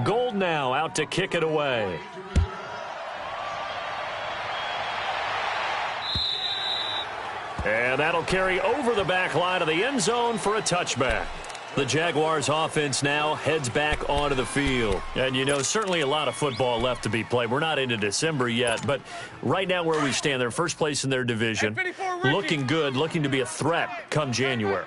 Gold now out to kick it away. And that'll carry over the back line of the end zone for a touchback. The Jaguars offense now heads back onto the field. And, you know, certainly a lot of football left to be played. We're not into December yet, but right now where we stand, they're first place in their division. Looking good, looking to be a threat come January.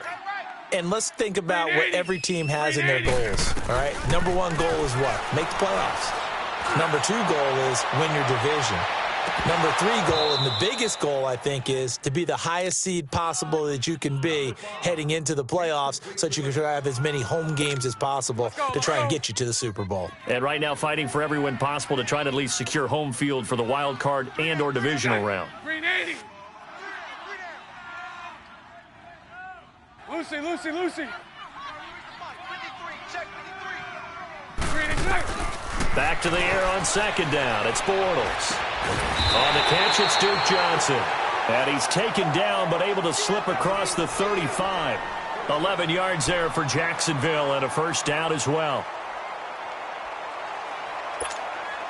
And let's think about what every team has in their goals, all right? Number one goal is what? Make the playoffs. Number two goal is win your division. Number three goal, and the biggest goal, I think, is to be the highest seed possible that you can be heading into the playoffs so that you can have as many home games as possible to try and get you to the Super Bowl. And right now fighting for every win possible to try to at least secure home field for the wild card and or divisional round. Lucy. Back to the air on second down. It's Bortles. On the catch, it's Duke Johnson. And he's taken down but able to slip across the 35. 11 yards there for Jacksonville and a first down as well.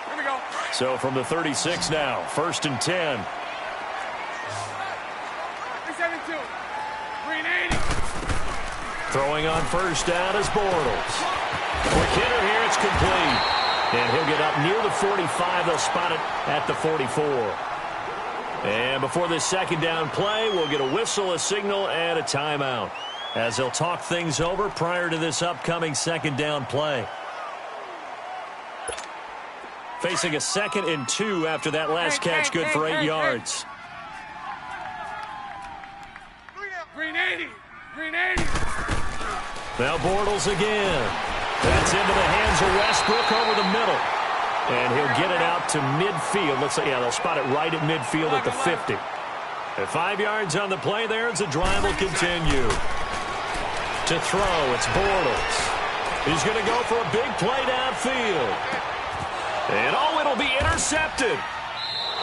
Here we go. So from the 36 now, 1st and 10. 372. 380. Throwing on first down is Bortles. Quick hitter here, it's complete. And he'll get up near the 45. They'll spot it at the 44. And before this second down play, we'll get a whistle, a signal, and a timeout as they'll talk things over prior to this upcoming second down play. Facing a 2nd and 2 after that last catch, good for 8 yards. 380. Now Bortles again. That's into the hands of Westbrook over the middle. And he'll get it out to midfield. Looks like, yeah, they'll spot it right at midfield at the 50. At 5 yards on the play there as the drive will continue. To throw, it's Bortles. He's going to go for a big play downfield. And it'll be intercepted.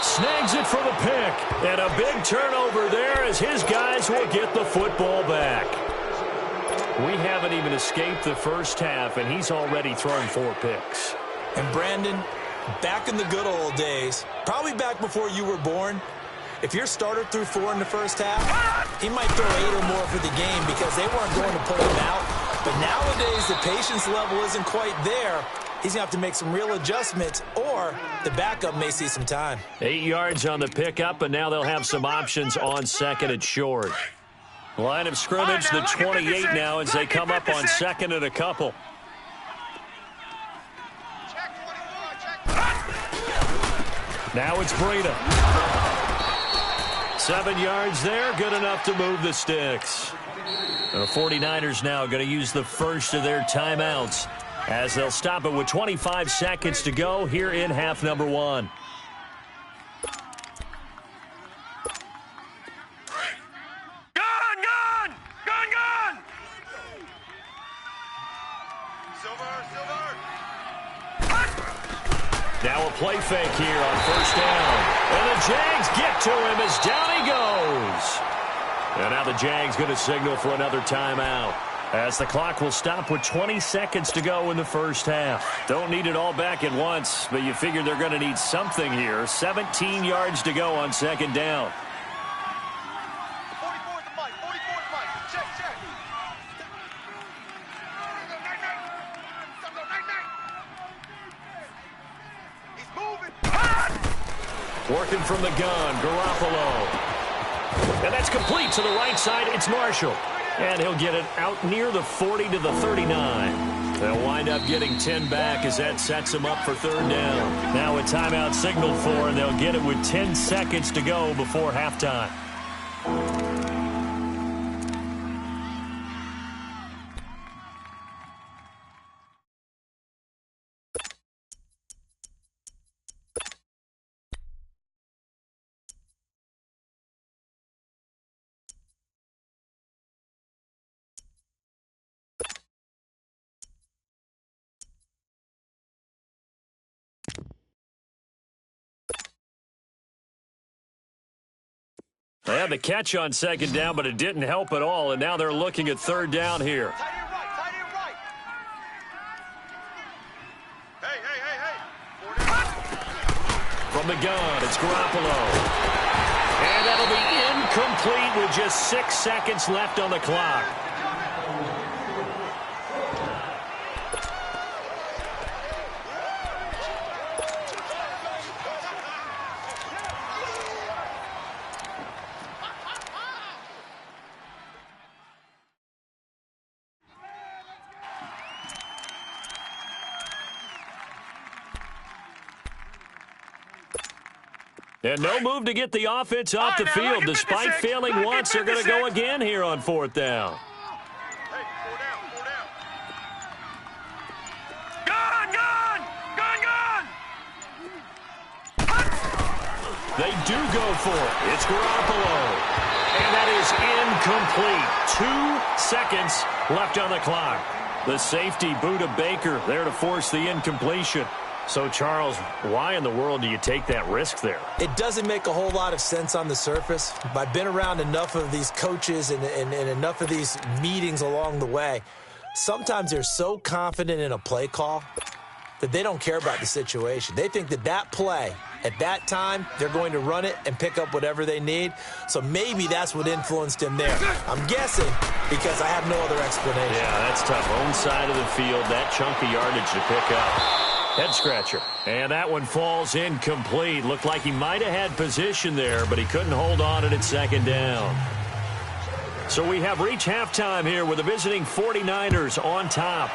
Snags it for the pick. And a big turnover there as his guys will get the football back. We haven't even escaped the first half, and he's already thrown 4 picks. And Brandon, back in the good old days, probably back before you were born, if your starter threw 4 in the first half, he might throw 8 or more for the game because they weren't going to pull him out. But nowadays, the patience level isn't quite there. He's going to have to make some real adjustments, or the backup may see some time. 8 yards on the pickup, and now they'll have some options on 2nd and short. Line of scrimmage, the 28 now as they come up on 2nd and a couple. Now it's Breida. 7 yards there, good enough to move the sticks. The 49ers now going to use the first of their timeouts as they'll stop it with 25 seconds to go here in half number 1. Now a play fake here on first down. And the Jags get to him as down he goes. And now the Jags going to signal for another timeout as the clock will stop with 20 seconds to go in the first half. Don't need it all back at once, but you figure they're going to need something here. 17 yards to go on 2nd down. Working from the gun, Garoppolo. And that's complete to the right side. It's Marshall. And he'll get it out near the 40 to the 39. They'll wind up getting 10 back as that sets them up for 3rd down. Now a timeout signaled for, and they'll get it with 10 seconds to go before halftime. They had the catch on 2nd down, but it didn't help at all, and now they're looking at 3rd down here. from the gun. It's Garoppolo. And that'll be incomplete with just 6 seconds left on the clock. And no move to get the offense off the field. Despite failing once, they're going to go again here on 4th down. They do go for it. It's Garoppolo. And that is incomplete. 2 seconds left on the clock. The safety, Buda Baker, there to force the incompletion. So, Charles, why in the world do you take that risk there? It doesn't make a whole lot of sense on the surface. I've been around enough of these coaches and enough of these meetings along the way. Sometimes they're so confident in a play call that they don't care about the situation. They think that that play, at that time, they're going to run it and pick up whatever they need. So maybe that's what influenced him there. I'm guessing because I have no other explanation. Yeah, that's tough. Own side of the field, that chunk of yardage to pick up. Head scratcher. And that one falls incomplete. Looked like he might have had position there, but he couldn't hold on at 2nd down. So we have reached halftime here with the visiting 49ers on top.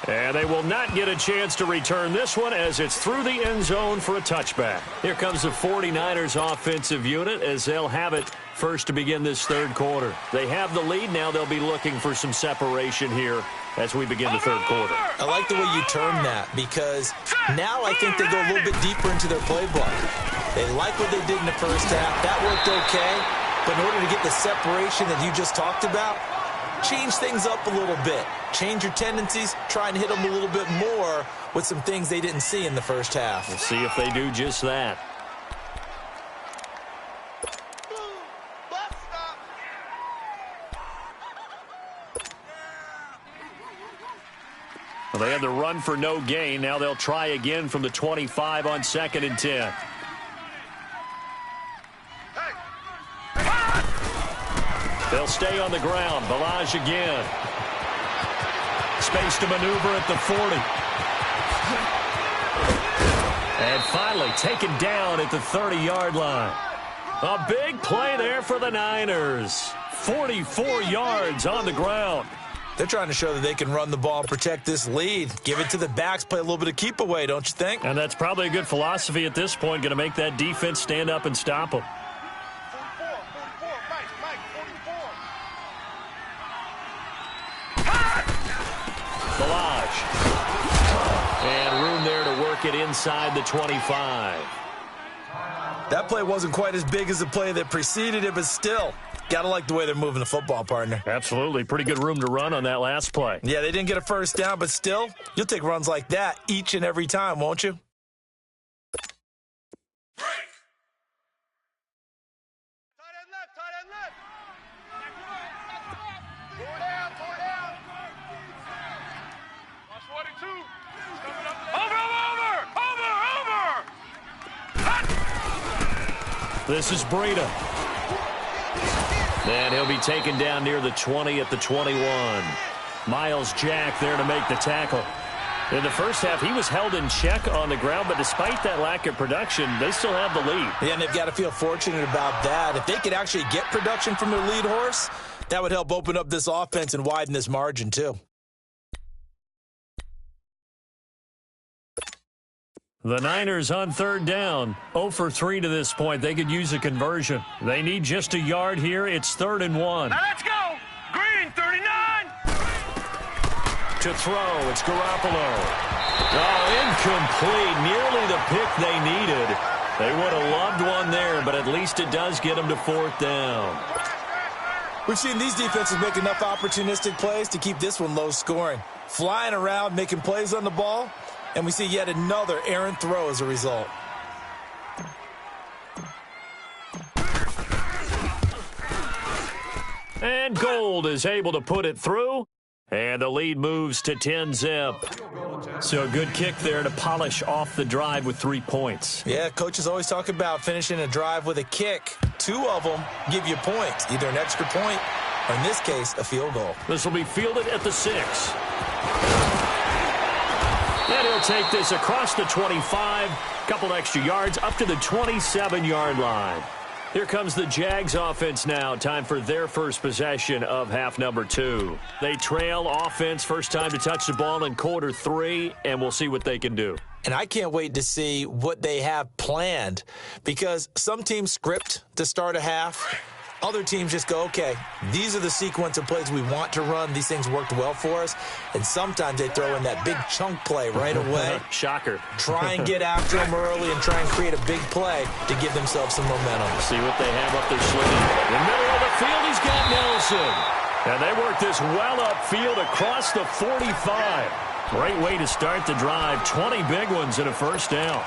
And they will not get a chance to return this one as it's through the end zone for a touchback. Here comes the 49ers offensive unit as they'll have it first to begin this 3rd quarter. They have the lead. Now they'll be looking for some separation here as we begin the 3rd quarter. I like the way you term that because now I think they go a little bit deeper into their playbook. They like what they did in the first half. That worked okay. But in order to get the separation that you just talked about, change things up a little bit. Change your tendencies. Try and hit them a little bit more with some things they didn't see in the first half. We'll see if they do just that. Well, they had the run for no gain. Now they'll try again from the 25 on 2nd and 10. They'll stay on the ground. Balaj again. Space to maneuver at the 40. And finally taken down at the 30-yard line. A big play there for the Niners. 44 yards on the ground. They're trying to show that they can run the ball and protect this lead. Give it to the backs, play a little bit of keep away, don't you think? And that's probably a good philosophy at this point, going to make that defense stand up and stop them. Balaj. And room there to work it inside the 25. That play wasn't quite as big as the play that preceded it, but still, gotta like the way they're moving the football, partner. Absolutely. Pretty good room to run on that last play. Yeah, they didn't get a first down, but still, you'll take runs like that each and every time, won't you? This is Breida. And he'll be taken down near the 20 at the 21. Miles Jack there to make the tackle. In the first half, he was held in check on the ground, but despite that lack of production, they still have the lead. Yeah, and they've got to feel fortunate about that. If they could actually get production from their lead horse, that would help open up this offense and widen this margin, too. The Niners on 3rd down, 0 for 3 to this point. They could use a conversion. They need just a yard here. It's 3rd and 1. Now let's go. Green, 39. To throw, it's Garoppolo. Oh, incomplete. Nearly the pick they needed. They would have loved one there, but at least it does get them to 4th down. We've seen these defenses make enough opportunistic plays to keep this one low scoring. Flying around, making plays on the ball. And we see yet another errant throw as a result. And Gold is able to put it through. And the lead moves to 10-zip. So a good kick there to polish off the drive with 3 points. Yeah, coaches always talk about finishing a drive with a kick. 2 of them give you points, either an extra point or, in this case, a field goal. This will be fielded at the 6. And he'll take this across the 25, couple extra yards, up to the 27-yard line. Here comes the Jags offense now. Time for their first possession of half number 2. They trail offense, first time to touch the ball in quarter 3, and we'll see what they can do. And I can't wait to see what they have planned, because some teams script to start a half. Other teams just go, okay, these are the sequence of plays we want to run. These things worked well for us. And sometimes they throw in that big chunk play right away. Shocker. Try and get after them early and try and create a big play to give themselves some momentum. See what they have up their sleeve. In the middle of the field, he's got Nelson. And they work this well upfield across the 45. Great way to start the drive. 20 big ones and a first down.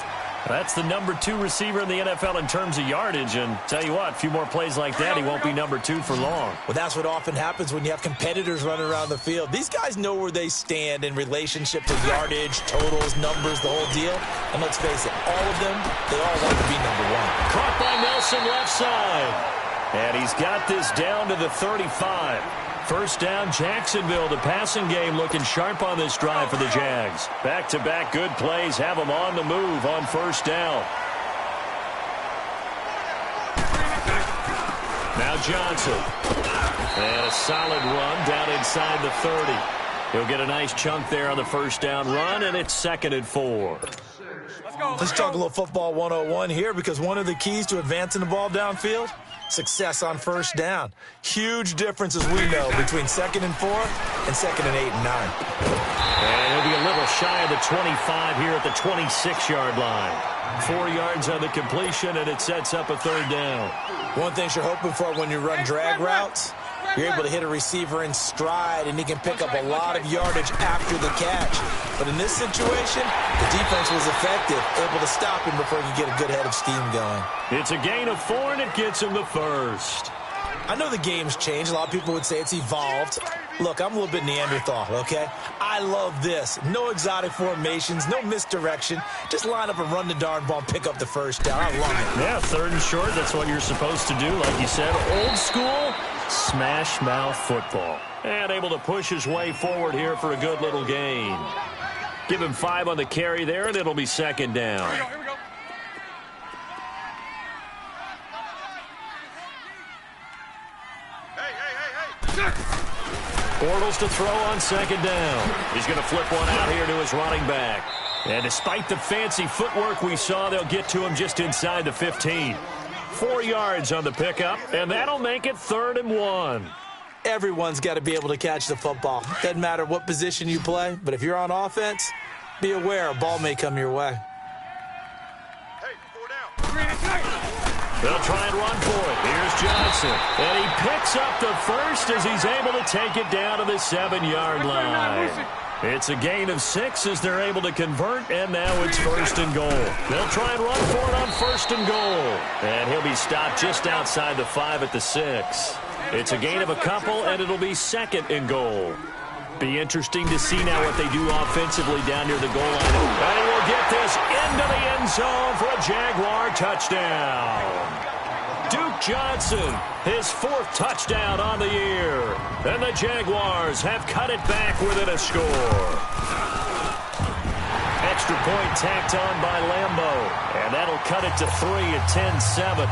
That's the number 2 receiver in the NFL in terms of yardage. And tell you what, a few more plays like that, he won't be number 2 for long. Well, that's what often happens when you have competitors running around the field. These guys know where they stand in relationship to yardage, totals, numbers, the whole deal. And let's face it, all of them, they all want to be number 1. Caught by Nelson left side. And he's got this down to the 35. First down, Jacksonville. The passing game looking sharp on this drive for the Jags. Back-to-back good plays have them on the move on first down. Now Johnson. And a solid run down inside the 30. He'll get a nice chunk there on the first down run, and it's 2nd and 4. Let's talk a little football 101 here, because one of the keys to advancing the ball downfield, success on first down. Huge difference, as we know, between 2nd and 4 and 2nd and 8 and 9. And he'll be a little shy of the 25 here at the 26-yard line. 4 yards on the completion, and it sets up a 3rd down. One thing you're hoping for when you run drag routes, you're able to hit a receiver in stride, and he can pick up a lot of yardage after the catch. But in this situation, the defense was effective, able to stop him before he could get a good head of steam going. It's a gain of 4, and it gets him the first. I know the game's changed. A lot of people would say it's evolved. Look, I'm a little bit Neanderthal, okay? I love this. No exotic formations, no misdirection. Just line up and run the darn ball and pick up the first down. I love it. Yeah, 3rd and short, that's what you're supposed to do. Like you said, old school, smash mouth football. And able to push his way forward here for a good little gain. Give him 5 on the carry there, and it'll be 2nd down. Here we go. Hey. Bortles to throw on 2nd down. He's going to flip one out here to his running back. And despite the fancy footwork we saw, they'll get to him just inside the 15. 4 yards on the pickup, and that'll make it 3rd and 1. Everyone's got to be able to catch the football. Doesn't matter what position you play, but if you're on offense, be aware a ball may come your way. Hey, 4 down. They'll try and run for it. Here's Johnson. And he picks up the first as he's able to take it down to the 7-yard line. It's a gain of 6 as they're able to convert, and now it's 1st and goal. They'll try and run for it on 1st and goal. And he'll be stopped just outside the 5 at the 6. It's a gain of a couple, and it'll be 2nd and goal. Be interesting to see now what they do offensively down near the goal line. And he will get this into the end zone for a Jaguar touchdown. Duke Johnson, his 4th touchdown on the year. And the Jaguars have cut it back within a score. Extra point tacked on by Lambo. And that'll cut it to 3 at 10-7.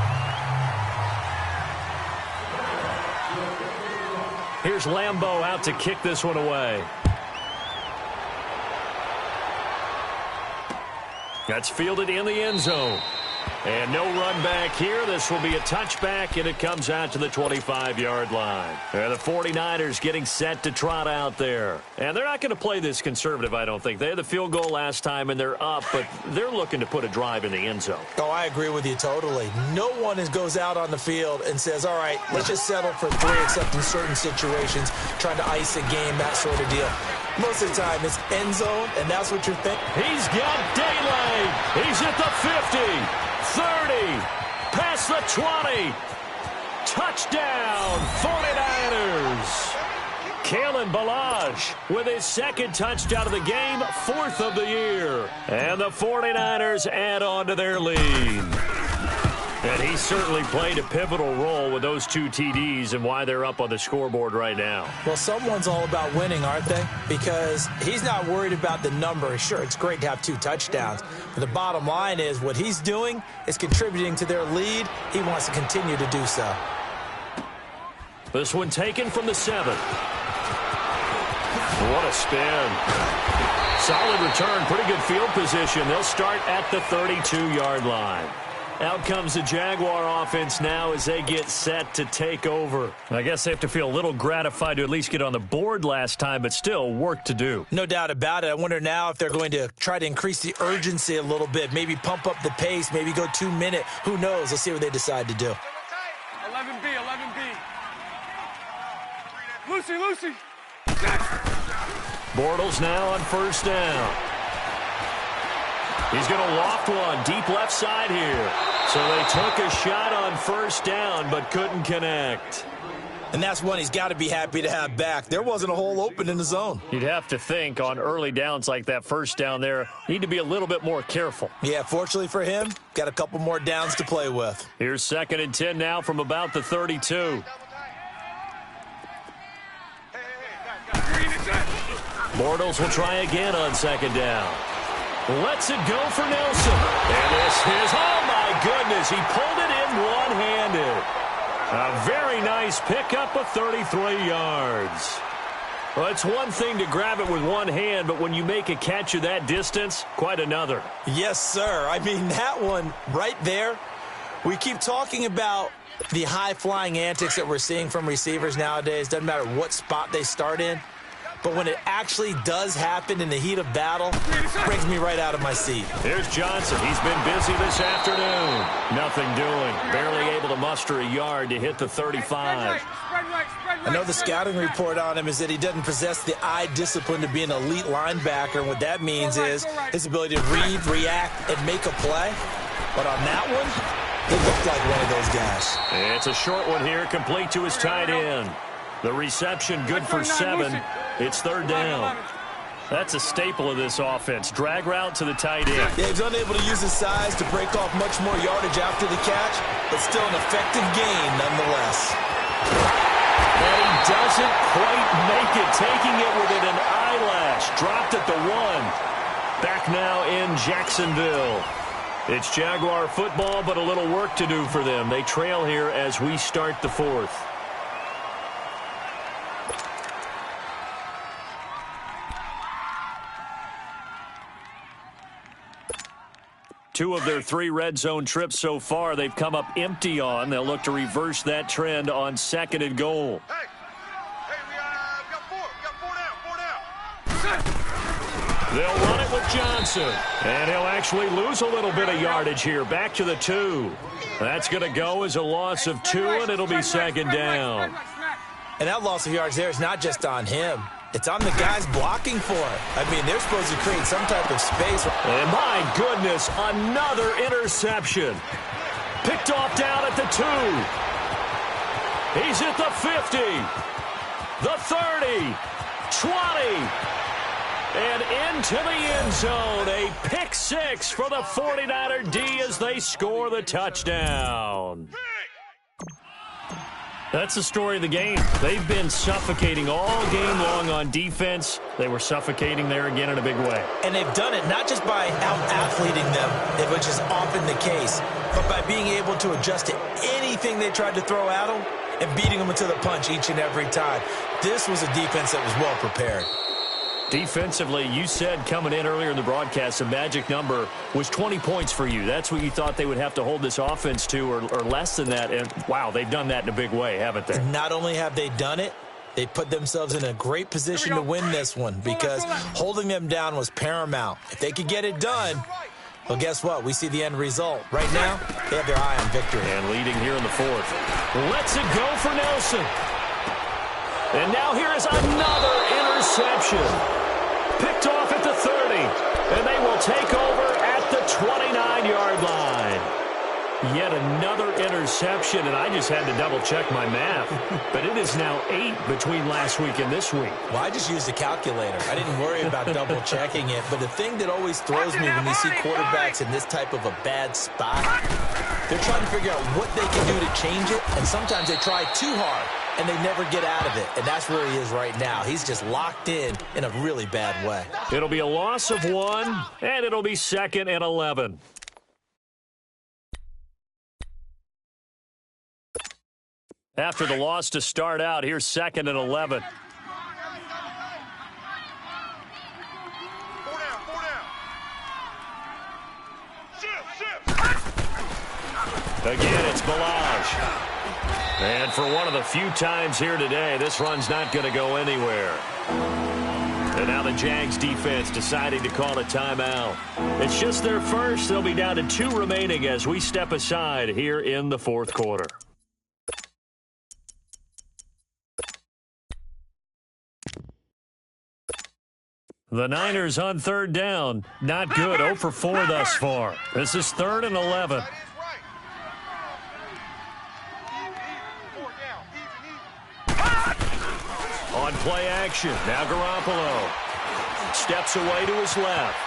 Here's Lambo out to kick this one away. That's fielded in the end zone. And no run back here. This will be a touchback, and it comes out to the 25-yard line. And the 49ers getting set to trot out there. And they're not going to play this conservative, I don't think. They had the field goal last time, and they're up, but they're looking to put a drive in the end zone. Oh, I agree with you totally. No one goes out on the field and says, all right, let's just settle for 3, except in certain situations, trying to ice a game, that sort of deal. Most of the time, it's end zone, and that's what you're thinking. He's got daylight. He's at the 50. 30, past the 20, touchdown, 49ers. Caleb Kalen Ballage with his second touchdown of the game, 4th of the year. And the 49ers add on to their lead. And he certainly played a pivotal role with those 2 TDs and why they're up on the scoreboard right now. Well, someone's all about winning, aren't they? Because he's not worried about the number. Sure, it's great to have 2 touchdowns. But the bottom line is what he's doing is contributing to their lead. He wants to continue to do so. This one taken from the 7. What a spin. Solid return, pretty good field position. They'll start at the 32-yard line. Out comes the Jaguar offense now as they get set to take over. I guess they have to feel a little gratified to at least get on the board last time, but still work to do. No doubt about it. I wonder now if they're going to try to increase the urgency a little bit, maybe pump up the pace, maybe go 2-minute. Who knows? Let's see what they decide to do. 11B. Lucy. Bortles now on first down. He's going to loft one deep left side here. So they took a shot on first down but couldn't connect. And that's one he's got to be happy to have back. There wasn't a hole open in the zone. You'd have to think on early downs like that first down there, need to be a little bit more careful. Yeah, fortunately for him, got a couple more downs to play with. Here's 2nd and 10 now from about the 32. Bortles will try again on 2nd down. Lets it go for Nelson. And this is, oh my goodness, he pulled it in one-handed. A very nice pickup of 33 yards. Well, it's one thing to grab it with one hand, but when you make a catch of that distance, quite another. Yes, sir. I mean, that one right there, we keep talking about the high-flying antics that we're seeing from receivers nowadays. Doesn't matter what spot they start in. But when it actually does happen in the heat of battle, it brings me right out of my seat. Here's Johnson. He's been busy this afternoon. Nothing doing. Barely able to muster a yard to hit the 35. I know the scouting report on him is that he doesn't possess the eye discipline to be an elite linebacker. And what that means is his ability to read, react, and make a play. But on that one, he looked like one of those guys. It's a short one here, complete to his tight end. The reception good for 7. It's 3rd down. That's a staple of this offense. Drag route to the tight end. Yeah, he's unable to use his size to break off much more yardage after the catch, but still an effective gain nonetheless. And he doesn't quite make it, taking it within an eyelash. Dropped at the 1. Back now in Jacksonville. It's Jaguar football, but a little work to do for them. They trail here as we start the 4th. Two of their 3 red zone trips so far, they've come up empty on. They'll look to reverse that trend on 2nd and goal. Hey, we got 4 down. They'll run it with Johnson. And he'll actually lose a little bit of yardage here. Back to the 2. That's going to go as a loss of 2, and it'll be 2nd down. And that loss of yards there is not just on him. It's on the guys blocking for it. I mean, they're supposed to create some type of space. And my goodness, another interception. Picked off down at the 2. He's at the 50, the 30, 20, and into the end zone. A pick 6 for the 49er D as they score the touchdown. That's the story of the game. They've been suffocating all game long on defense. They were suffocating there again in a big way. And they've done it not just by out-athleting them, which is often the case, but by being able to adjust to anything they tried to throw at them and beating them into the punch each and every time. This was a defense that was well prepared. Defensively, you said coming in earlier in the broadcast, the magic number was 20 points for you. That's what you thought they would have to hold this offense to, or less than that. And, wow, they've done that in a big way, haven't they? And not only have they done it, they put themselves in a great position to win this one because holding them down was paramount. If they could get it done, well, guess what? We see the end result. Right now, they have their eye on victory. And leading here in the 4th. Lets it go for Nelson. And now here is another interception. Picked off at the 30. And they will take over at the 29-yard line. Yet another interception, and I just had to double-check my math. But it is now 8 between last week and this week. Well, I just used a calculator. I didn't worry about double-checking it. But the thing that always throws me when you see quarterbacks in this type of a bad spot, they're trying to figure out what they can do to change it, and sometimes they try too hard, and they never get out of it. And that's where he is right now. He's just locked in a really bad way. It'll be a loss of 1, and it'll be 2nd and 11. After the loss to start out, here's 2nd and 11. 4 down, 4 down. Shift. Again, it's Balaj. And for one of the few times here today, this run's not going to go anywhere. And now the Jags defense deciding to call a timeout. It's just their first. They'll be down to 2 remaining as we step aside here in the 4th quarter. The Niners on 3rd down. Not good. 0 for 4 thus far. This is 3rd and 11. That is right. Even. On play action. Now Garoppolo steps away to his left.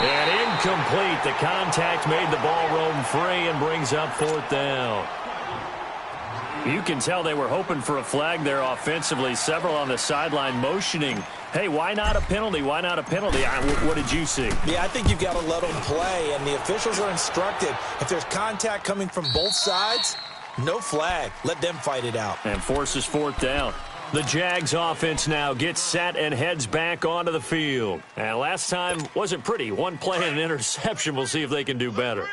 And incomplete. The contact made the ball roam free and brings up 4th down. You can tell they were hoping for a flag there offensively. Several on the sideline motioning. Hey, why not a penalty? Why not a penalty? What did you see? Yeah, I think you've got to let them play, and the officials are instructed. If there's contact coming from both sides, no flag. Let them fight it out. And forces 4th down. The Jags offense now gets set and heads back onto the field. And last time wasn't pretty. 1 play and an interception. We'll see if they can do better.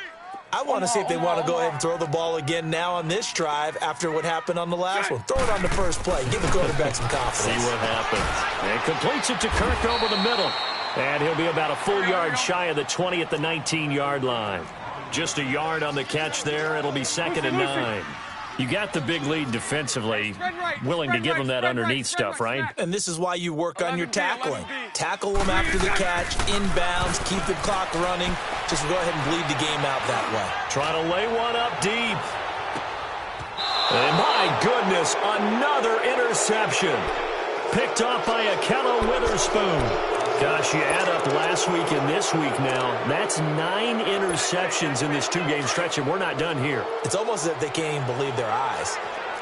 I want to see if they want to go ahead and throw the ball again now on this drive after what happened on the last one. Throw it on the first play. Give the quarterback some confidence. See what happens. And completes it to Kirk over the middle. And he'll be about a full yard shy of the 20 at the 19-yard line. Just a yard on the catch there. It'll be 2nd and 9. You got the big lead defensively, willing to give them that underneath stuff, right? And this is why you work on your tackling. Tackle them after the catch, inbounds, keep the clock running. Just go ahead and bleed the game out that way. Try to lay one up deep. And my goodness, another interception. Picked off by Akello Witherspoon. Gosh, you add up last week and this week now, that's 9 interceptions in this 2-game stretch, and we're not done here. It's almost as if they can't even believe their eyes.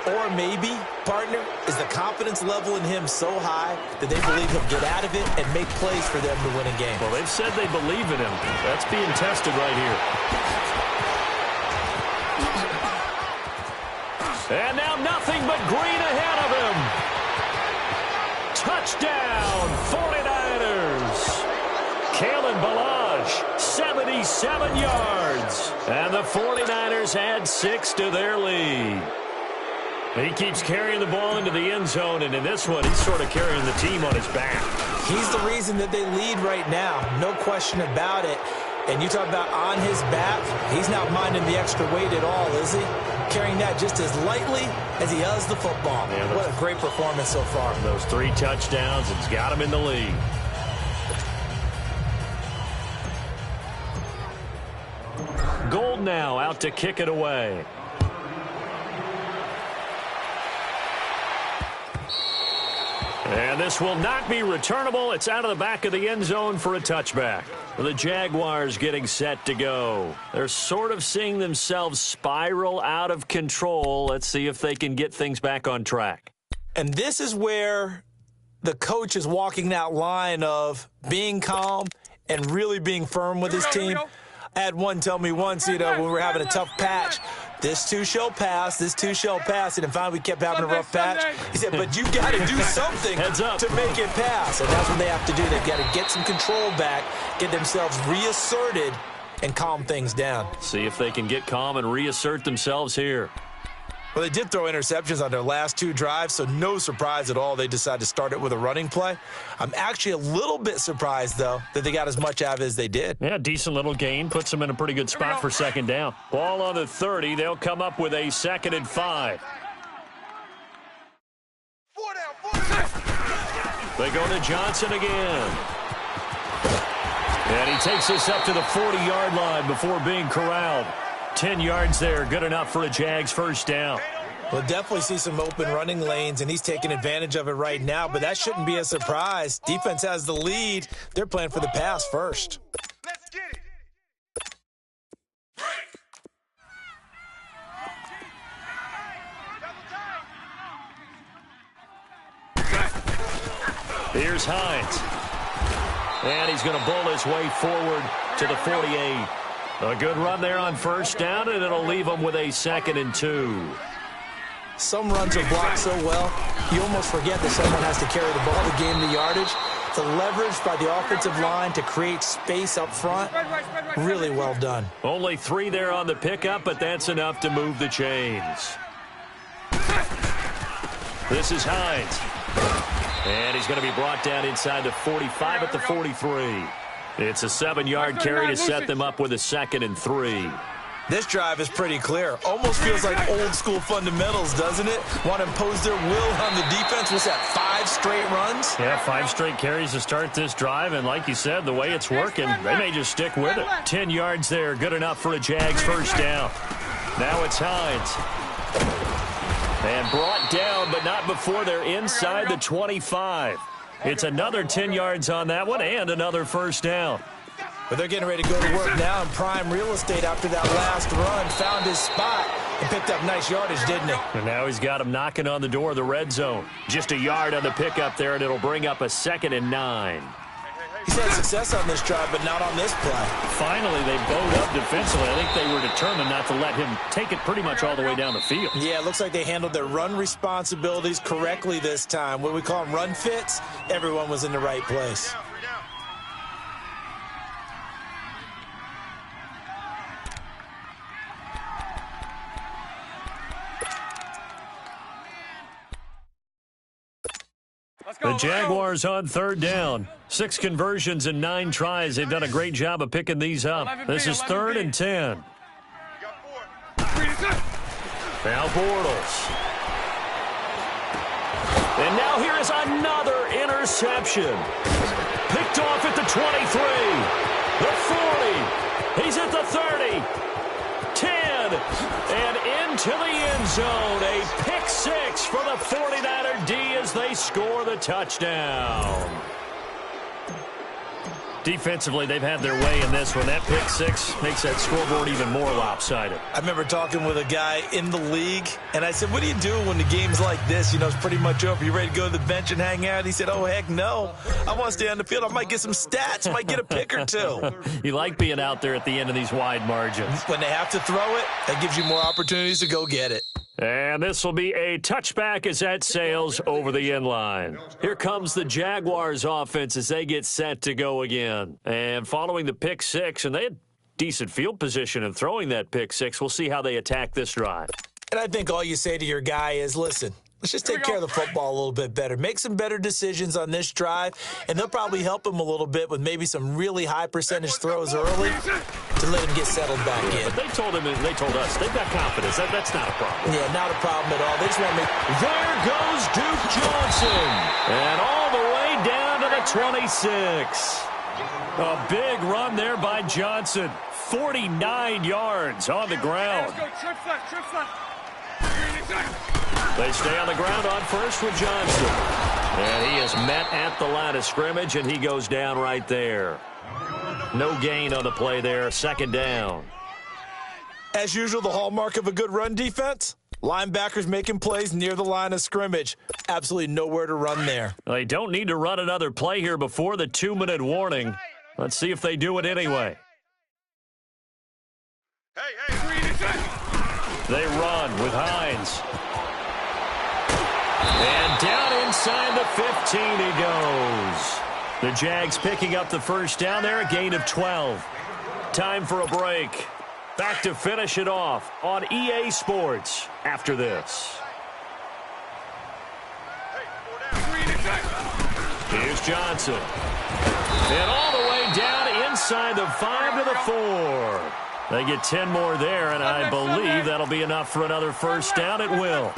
Or maybe, partner, is the confidence level in him so high that they believe he'll get out of it and make plays for them to win a game. Well, they've said they believe in him. That's being tested right here. And now nothing but green ahead of him. Touchdown, 49ers. Kalen Balaj, 77 yards. And the 49ers add 6 to their lead. He keeps carrying the ball into the end zone, and in this one, he's sort of carrying the team on his back. He's the reason that they lead right now, no question about it. And you talk about on his back, he's not minding the extra weight at all, is he? Carrying that just as lightly as he does the football. Yeah, what a great performance so far. Those 3 touchdowns, it's got him in the lead. Gold now out to kick it away. And this will not be returnable. It's out of the back of the end zone for a touchback. The Jaguars getting set to go. They're sort of seeing themselves spiral out of control. Let's see if they can get things back on track. And this is where the coach is walking that line of being calm and really being firm with his team. I had one tell me once, when we were having a tough patch, this too shall pass, this too shall pass. And finally we kept having a rough patch. He said, but you got to do something to make it pass. And that's what they have to do. They've got to get some control back, get themselves reasserted, and calm things down. See if they can get calm and reassert themselves here. Well, they did throw interceptions on their last 2 drives, so no surprise at all they decided to start it with a running play. I'm actually a little bit surprised, though, that they got as much out of it as they did. Yeah, decent little gain. Puts them in a pretty good spot for 2nd down. Ball on the 30. They'll come up with a 2nd and 5. 4 down, 4 down. They go to Johnson again. And he takes this up to the 40-yard line before being corralled. 10 yards there, good enough for a Jags first down. We'll definitely see some open running lanes, and he's taking advantage of it right now, but that shouldn't be a surprise. Defense has the lead. They're playing for the pass first. Let's get it. Here's Hines. And he's going to bull his way forward to the 48. A good run there on first down, and it'll leave him with a 2nd and 2. Some runs are blocked so well, you almost forget that someone has to carry the ball to gain the yardage. The leverage by the offensive line to create space up front, really well done. Only 3 there on the pickup, but that's enough to move the chains. This is Hines. And he's going to be brought down inside the 45 at the 43. It's a 7-yard carry to set them up with a 2nd and 3. This drive is pretty clear. Almost feels like old-school fundamentals, doesn't it? Want to impose their will on the defense. What's that, 5 straight runs? Yeah, 5 straight carries to start this drive, and like you said, the way it's working, they may just stick with it. 10 yards there, good enough for a Jags first down. Now it's Hines. And brought down, but not before they're inside the 25. It's another 10 yards on that one and another first down. But they're getting ready to go to work now in prime real estate after that last run. Found his spot and picked up nice yardage, didn't he? And now he's got him knocking on the door of the red zone. Just a yard on the pickup there, and it'll bring up a 2nd and 9. He's had success on this drive, but not on this play. Finally, they bowed up defensively. I think they were determined not to let him take it pretty much all the way down the field. Yeah, it looks like they handled their run responsibilities correctly this time. What we call them run fits, everyone was in the right place. The Jaguars on 3rd down. 6 conversions and 9 tries. They've done a great job of picking these up. This is 3rd and 10. Now Bortles. And now here is another interception. Picked off at the 23. The 40. He's at the 30. 10. And into the end zone. A pick 6 for the 49er D as they score the touchdown. Defensively, they've had their way in this one. That pick 6 makes that scoreboard even more lopsided. I remember talking with a guy in the league, and I said, what do you do when the game's like this? You know, it's pretty much over. You ready to go to the bench and hang out? He said, oh, heck no. I want to stay on the field. I might get some stats. Might get a pick or 2. You like being out there at the end of these wide margins. When they have to throw it, that gives you more opportunities to go get it. And this will be a touchback as that sails over the end line. Here comes the Jaguars offense as they get set to go again. And following the pick 6, and they had decent field position in throwing that pick 6, we'll see how they attack this drive. And I think all you say to your guy is, listen, let's just take care of the football a little bit better. Make some better decisions on this drive, and they'll probably help him a little bit with maybe some really high percentage throws early to let him get settled back in. But they told us, they've got confidence. That's not a problem. Yeah, not a problem at all. They just want to make... There goes Duke Johnson. And all the way down to the 26. A big run there by Johnson. 49 yards on the ground. Let's go, trips left. They stay on the ground on first with Johnson. And he is met at the line of scrimmage, and he goes down right there. No gain on the play there. 2nd down. As usual, the hallmark of a good run defense, linebackers making plays near the line of scrimmage. Absolutely nowhere to run there. They don't need to run another play here before the 2-minute warning. Let's see if they do it anyway. They run with Hines. And down inside the 15 he goes. The Jags picking up the first down there, a gain of 12. Time for a break. Back to finish it off on EA Sports after this. Here's Johnson. And all the way down inside the 5 to the 4. They get 10 more there, and I believe that'll be enough for another first down. It will.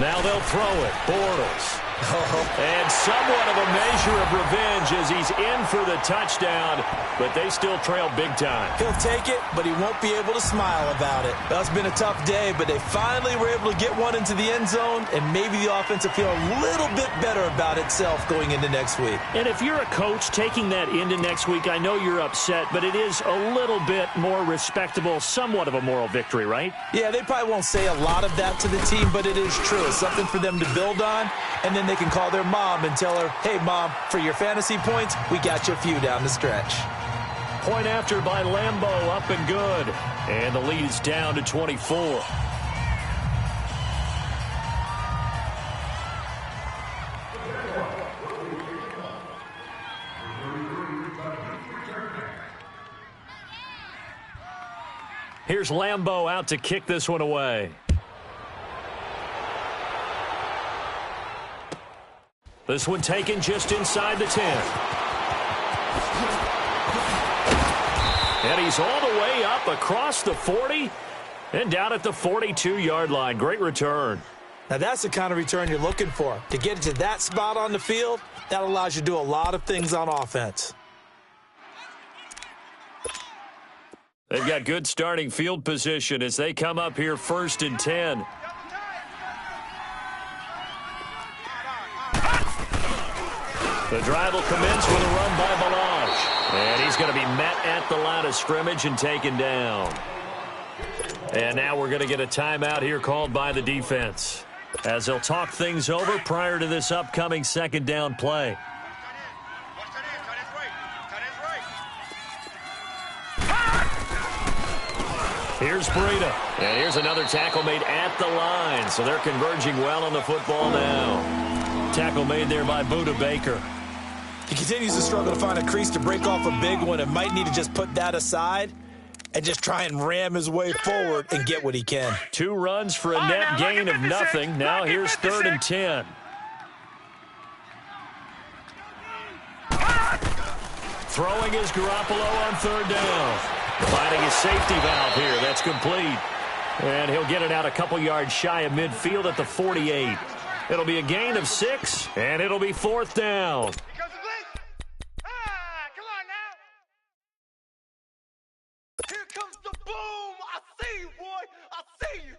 Now they'll throw it. Bortles. And somewhat of a measure of revenge as he's in for the touchdown, but they still trail big time. He'll take it, but he won't be able to smile about it. Well, it's been a tough day, but they finally were able to get one into the end zone, and maybe the offense will feel a little bit better about itself going into next week. And if you're a coach taking that into next week, I know you're upset, but it is a little bit more respectable, somewhat of a moral victory, right? Yeah, they probably won't say a lot of that to the team, but it is true. It's something for them to build on, and then they can call their mom and tell her, hey, Mom, for your fantasy points, we got you a few down the stretch. Point after by Lambeau, up and good. And the lead is down to 24. Here's Lambeau out to kick this one away. This one taken just inside the 10. And he's all the way up across the 40 and down at the 42-yard line. Great return. Now, that's the kind of return you're looking for. To get to that spot on the field, that allows you to do a lot of things on offense. They've got good starting field position as they come up here 1st and 10. The drive will commence with a run by Balaj. And he's going to be met at the line of scrimmage and taken down. And now we're going to get a timeout here called by the defense, as they'll talk things over prior to this upcoming 2nd down play. Here's Breida. And here's another tackle made at the line. So they're converging well on the football now. Tackle made there by Buda Baker. He continues to struggle to find a crease to break off a big one and might need to just put that aside and just try and ram his way forward and get what he can. 2 runs for a net gain of nothing. Now here's 3rd and 10. Throwing is Garoppolo on 3rd down. Finding his safety valve here. That's complete. And he'll get it out a couple yards shy of midfield at the 48. It'll be a gain of 6, and it'll be 4th down. Come on now. Here comes the boom. I see you, boy. I see you.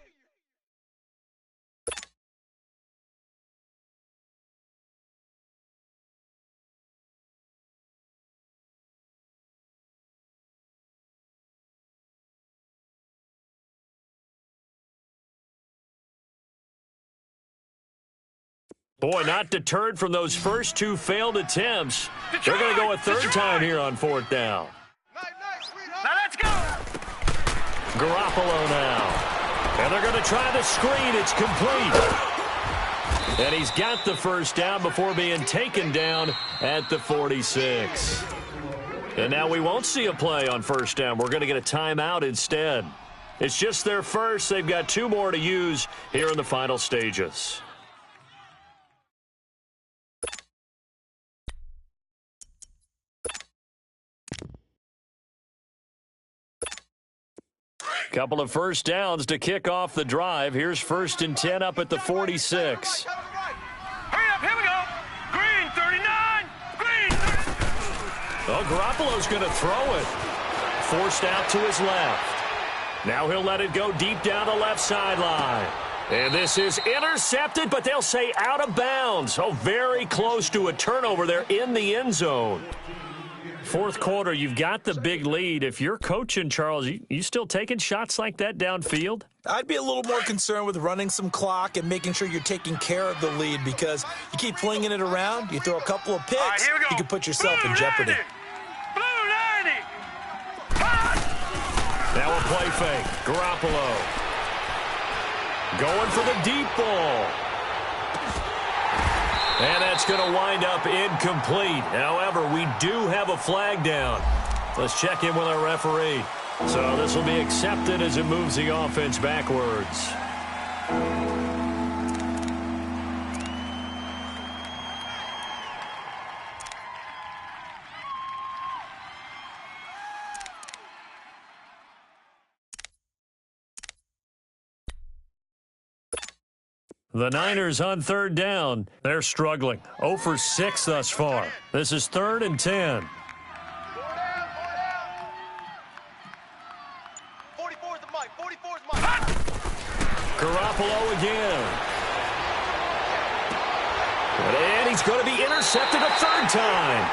Boy, not deterred from those first 2 failed attempts. They're going to go a 3rd time here on 4th down. Now let's go. Garoppolo now. And they're going to try the screen. It's complete. And he's got the 1st down before being taken down at the 46. And now we won't see a play on 1st down. We're going to get a timeout instead. It's just their first. They've got 2 more to use here in the final stages. Couple of 1st downs to kick off the drive. Here's 1st and 10 up at the 46. Hurry up, here we go. Green, 39. Green. Oh, Garoppolo's going to throw it. Forced out to his left. Now he'll let it go deep down the left sideline. And this is intercepted, but they'll say out of bounds. Oh, very close to a turnover there in the end zone. 4th quarter, you've got the big lead. If you're coaching, Charles, you still taking shots like that downfield? I'd be a little more concerned with running some clock and making sure you're taking care of the lead, because you keep flinging it around, you throw a couple of picks, Right, here we go. you can put yourself in jeopardy. Blue 90. Now a play fake. Garoppolo going for the deep ball. And that's going to wind up incomplete. However, we do have a flag down. Let's check in with our referee. So this will be accepted as it moves the offense backwards. The Niners on third down. They're struggling. 0 for 6 thus far. This is 3rd and 10. 44's the mic. 44's mic. Garoppolo again. And he's going to be intercepted a 3rd time.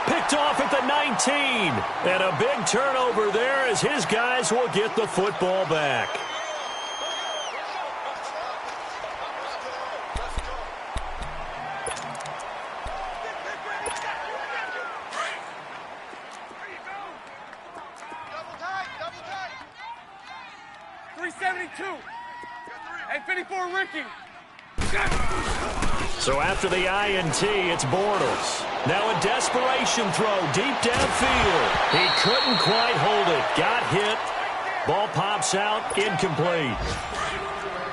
Picked off at the 19. And a big turnover there as his guys will get the football back. Hey, 54, Ricky. So after the INT, it's Bortles. Now a desperation throw deep downfield. He couldn't quite hold it. Got hit. Ball pops out. Incomplete.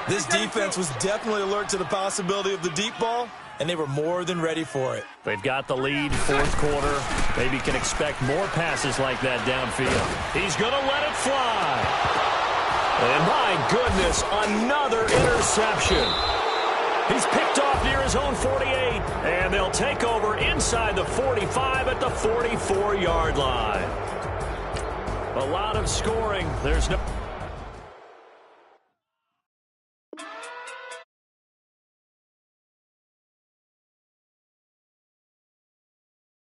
This defense was definitely alert to the possibility of the deep ball, and they were more than ready for it. They've got the lead, 4th quarter. Maybe can expect more passes like that downfield. He's going to let it fly. And my goodness, another interception. He's picked off near his own 48, and they'll take over inside the 45 at the 44-yard line. A lot of scoring. There's no...